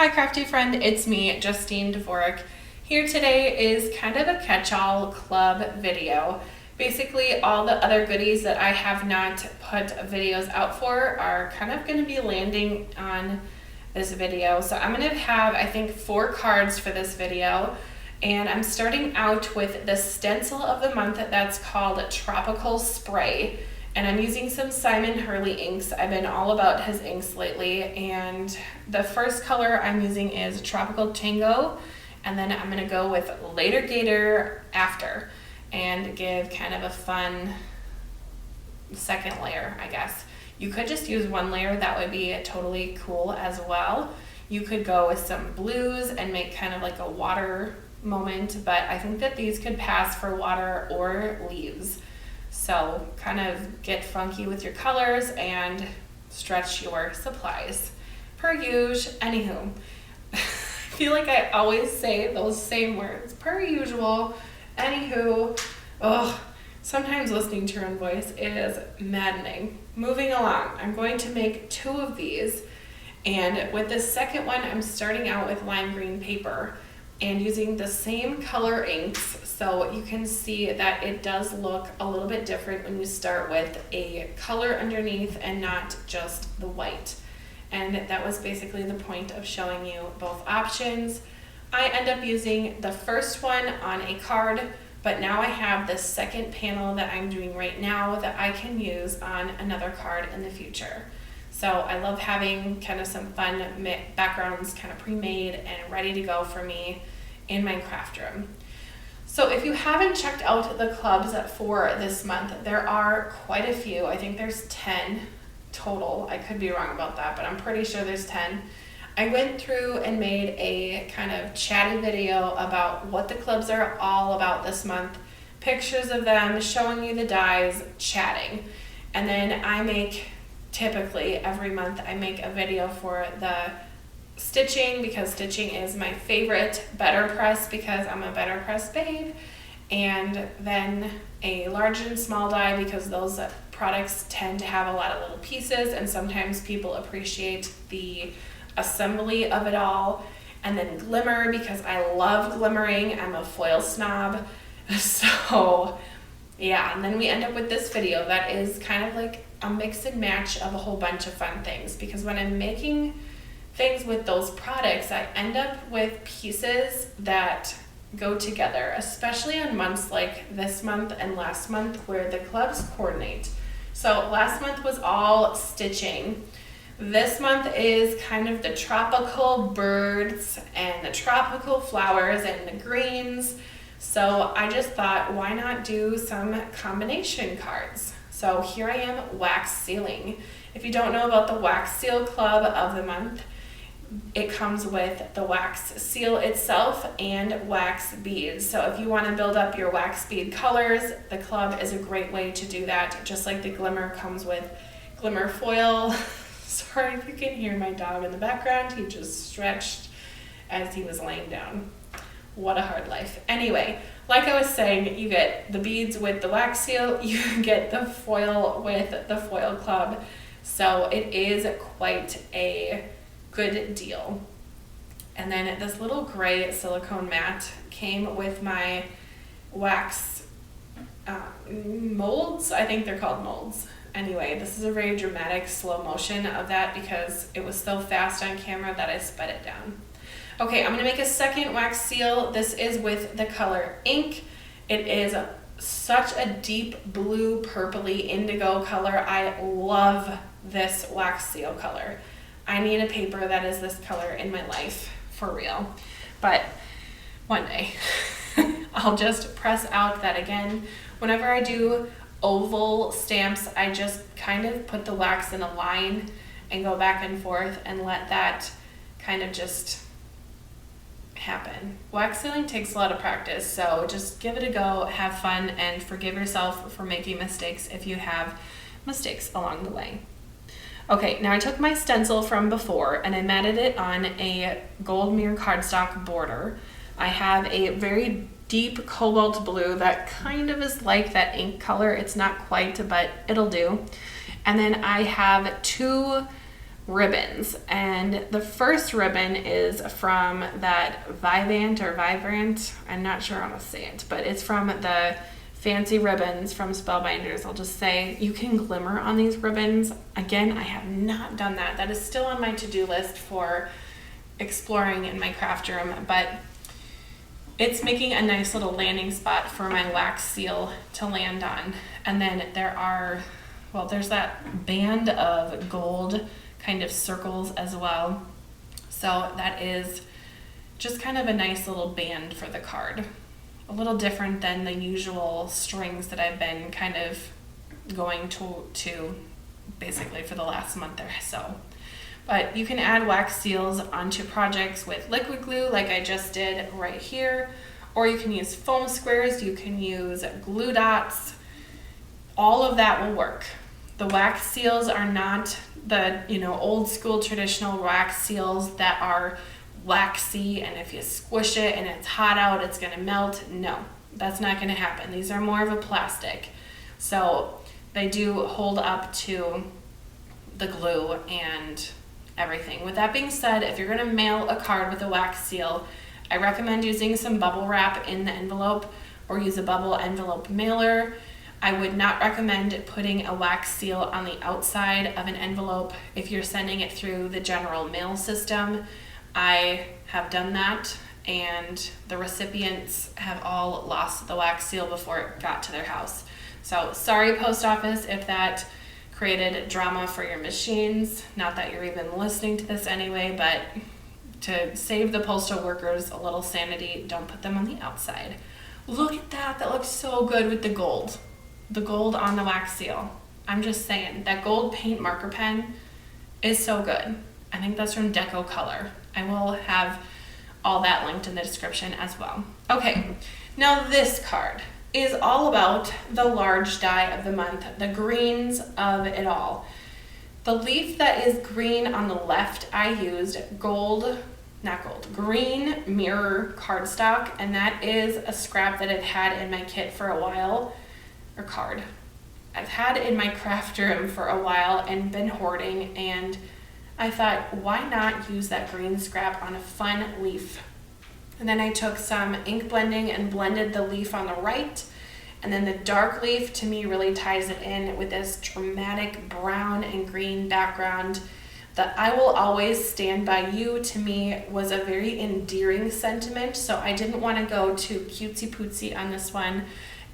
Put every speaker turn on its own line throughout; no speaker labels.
Hi crafty friend, it's me, Justine Dvorak. Here today is kind of a catch-all club video. Basically all the other goodies that I have not put videos out for are kind of going to be landing on this video. So I'm going to have, I think, 4 cards for this video. And I'm starting out with the stencil of the month that's called Tropical Spray. And I'm using some Simon Hurley inks. I've been all about his inks lately. And the first color I'm using is Tropical Tango. And then I'm gonna go with Later Gator after and give kind of a fun second layer, I guess. You could just use 1 layer, that would be totally cool as well. You could go with some blues and make kind of like a water moment, but I think that these could pass for water or leaves. So kind of get funky with your colors and stretch your supplies. Per usual, anywho. I feel like I always say those same words. Per usual, anywho. Ugh, sometimes listening to your own voice is maddening. Moving along, I'm going to make 2 of these. And with the second one, I'm starting out with lime green paper and using the same color inks, so you can see that it does look a little bit different when you start with a color underneath and not just the white. And that was basically the point of showing you both options. I end up using the first one on a card, but now I have the second panel that I'm doing right now that I can use on another card in the future. So I love having kind of some fun backgrounds kind of pre-made and ready to go for me in my craft room. So if you haven't checked out the clubs for this month, there are quite a few. I think there's 10 total. I could be wrong about that, but I'm pretty sure there's 10. I went through and made a kind of chatty video about what the clubs are all about this month, pictures of them, showing you the dies, chatting. And then I make, typically every month, I make a video for the stitching, because stitching is my favorite, BetterPress because I'm a BetterPress babe, and then a large and small die because those products tend to have a lot of little pieces and sometimes people appreciate the assembly of it all. And then glimmer because I love glimmering, I'm a foil snob. So yeah, and then we end up with this video that is kind of like a mix and match of a whole bunch of fun things, because when I'm making things with those products, I end up with pieces that go together, especially on months like this month and last month where the clubs coordinate. So last month was all stitching. This month is kind of the tropical birds and the tropical flowers and the greens. So I just thought, why not do some combination cards? So here I am wax sealing. If you don't know about the wax seal club of the month, it comes with the wax seal itself and wax beads. So if you want to build up your wax bead colors, the club is a great way to do that. Just like the glimmer comes with glimmer foil. Sorry if you can hear my dog in the background. He just stretched as he was laying down. What a hard life. Anyway, like I was saying, you get the beads with the wax seal, you get the foil with the foil club. So it is quite a good deal. And then this little gray silicone mat came with my wax molds. I think they're called molds. Anyway, this is a very dramatic slow motion of that because it was so fast on camera that I sped it down. Okay, I'm gonna make a second wax seal. This is with the color ink. It is such a deep blue, purpley indigo color. I love this wax seal color. I need a paper that is this color in my life, for real. But one day, I'll just press out that again. Whenever I do oval stamps, I just kind of put the wax in a line and go back and forth and let that kind of just happen. Wax sealing takes a lot of practice, so just give it a go, have fun, and forgive yourself for making mistakes if you have mistakes along the way. Okay, now I took my stencil from before and I matted it on a gold mirror cardstock border. I have a very deep cobalt blue that kind of is like that ink color. It's not quite, but it'll do. And then I have 2 ribbons. And the first ribbon is from that Vibrant, I'm not sure how to say it, but it's from the fancy ribbons from Spellbinders. I'll just say you can glimmer on these ribbons. Again, I have not done that. That is still on my to-do list for exploring in my craft room, but it's making a nice little landing spot for my wax seal to land on. And then there's that band of gold kind of circles as well. So that is just kind of a nice little band for the card. A little different than the usual strings that I've been kind of going to basically for the last month or so. But you can add wax seals onto projects with liquid glue like I just did right here, or you can use foam squares, you can use glue dots. All of that will work. The wax seals are not the old school traditional wax seals that are waxy, and if you squish it and it's hot out, it's going to melt. No, that's not going to happen. These are more of a plastic. So they do hold up to the glue and everything. With that being said, if you're going to mail a card with a wax seal, I recommend using some bubble wrap in the envelope or use a bubble envelope mailer. I would not recommend putting a wax seal on the outside of an envelope if you're sending it through the general mail system. I have done that, and the recipients have all lost the wax seal before it got to their house. So sorry, post office, if that created drama for your machines. Not that you're even listening to this anyway, but to save the postal workers a little sanity, don't put them on the outside. Look at that. That looks so good with the gold. The gold on the wax seal. I'm just saying, that gold paint marker pen is so good. I think that's from Deco Color. I will have all that linked in the description as well. Okay, now this card is all about the large die of the month, the greens of it all. The leaf that is green on the left, I used green mirror cardstock, and that is a scrap that I've had in my kit for a while, or card. I've had in my craft room for a while and been hoarding, and I thought, why not use that green scrap on a fun leaf? And then I took some ink blending and blended the leaf on the right, and then the dark leaf to me really ties it in with this dramatic brown and green background. The I will always stand by you to me was a very endearing sentiment, so I didn't want to go too cutesy pootsy on this one,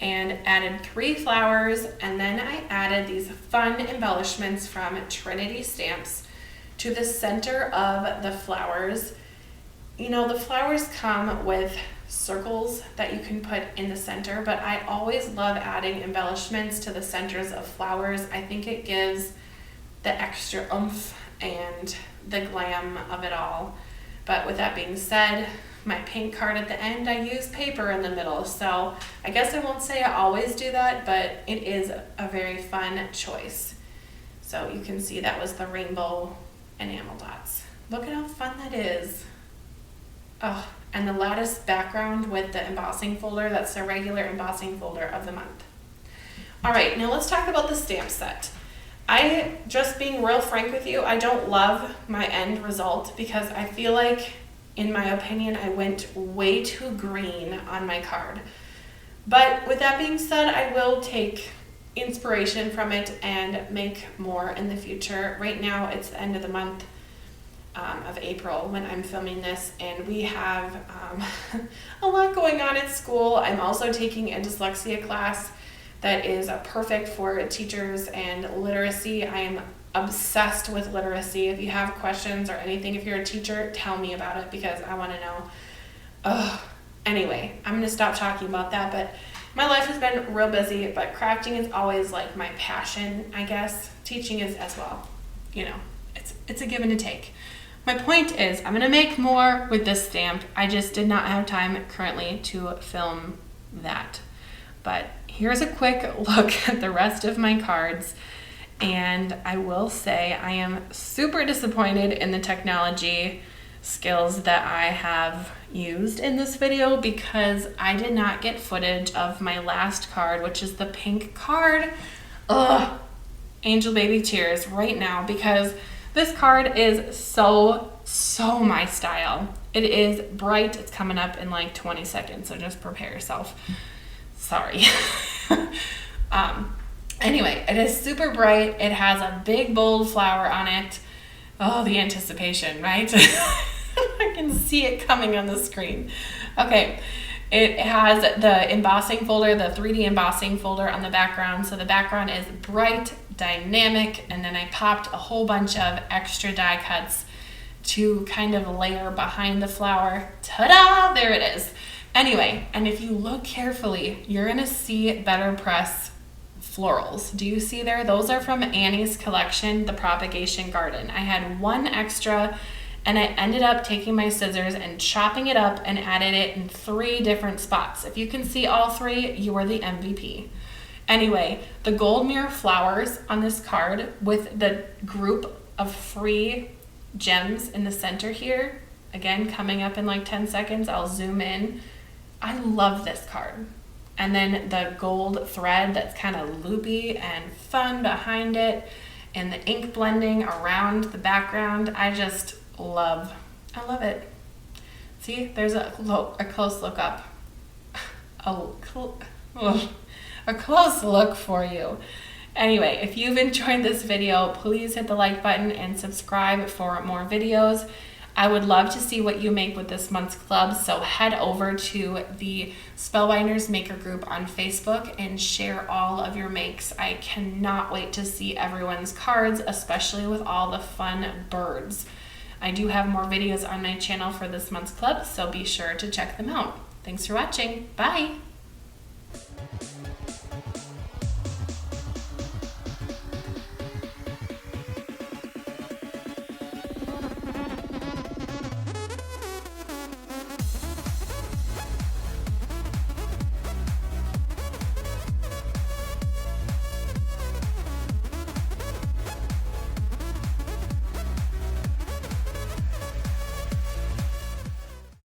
and added 3 flowers, and then I added these fun embellishments from Trinity Stamps to the center of the flowers. The flowers come with circles that you can put in the center, but I always love adding embellishments to the centers of flowers. I think it gives the extra oomph and the glam of it all. But with that being said, my pink card at the end, I use paper in the middle. So I guess I won't say I always do that, but it is a very fun choice. So you can see that was the rainbow enamel dots. Look at how fun that is. Oh, and the lattice background with the embossing folder, that's the regular embossing folder of the month. All right, now let's talk about the stamp set. Just being real frank with you, I don't love my end result because I feel like, in my opinion, I went way too green on my card. But with that being said, I will take inspiration from it and make more in the future. Right now, it's the end of the month of April when I'm filming this, and we have a lot going on at school. I'm also taking a dyslexia class that is perfect for teachers and literacy. I am obsessed with literacy. If you have questions or anything, if you're a teacher, tell me about it because I want to know. Anyway, I'm going to stop talking about that, but my life has been real busy, but crafting is always like my passion, I guess. Teaching is as well. It's a give and a take. My point is, I'm going to make more with this stamp. I just did not have time currently to film that. But here's a quick look at the rest of my cards. And I will say I am super disappointed in the technology skills that I have used in this video because I did not get footage of my last card, which is the pink card. Angel baby tears right now because This card is so my style. It is bright. It's coming up in like 20 seconds, so just prepare yourself. Sorry. Anyway, it is super bright. It has a big bold flower on it. Oh, the anticipation, right? I can see it coming on the screen. Okay, it has the embossing folder, the 3D embossing folder on the background. So the background is bright, dynamic, and then I popped a whole bunch of extra die cuts to kind of layer behind the flower. Ta-da! There it is. Anyway, and if you look carefully, you're gonna see BetterPress florals. Do you see there? Those are from Annie's collection, the Propagation Garden. I had one extra, and I ended up taking my scissors and chopping it up and added it in 3 different spots. If you can see all 3, you are the MVP. Anyway, the gold mirror flowers on this card with the group of 3 gems in the center here, again, coming up in like 10 seconds, I'll zoom in. I love this card. And then the gold thread that's kind of loopy and fun behind it, and the ink blending around the background. I love it. See, there's a close look up. A close look for you. Anyway, if you've enjoyed this video, please hit the like button and subscribe for more videos. I would love to see what you make with this month's club, so head over to the Spellbinders Maker Group on Facebook and share all of your makes. I cannot wait to see everyone's cards, especially with all the fun birds. I do have more videos on my channel for this month's club, so be sure to check them out. Thanks for watching. Bye!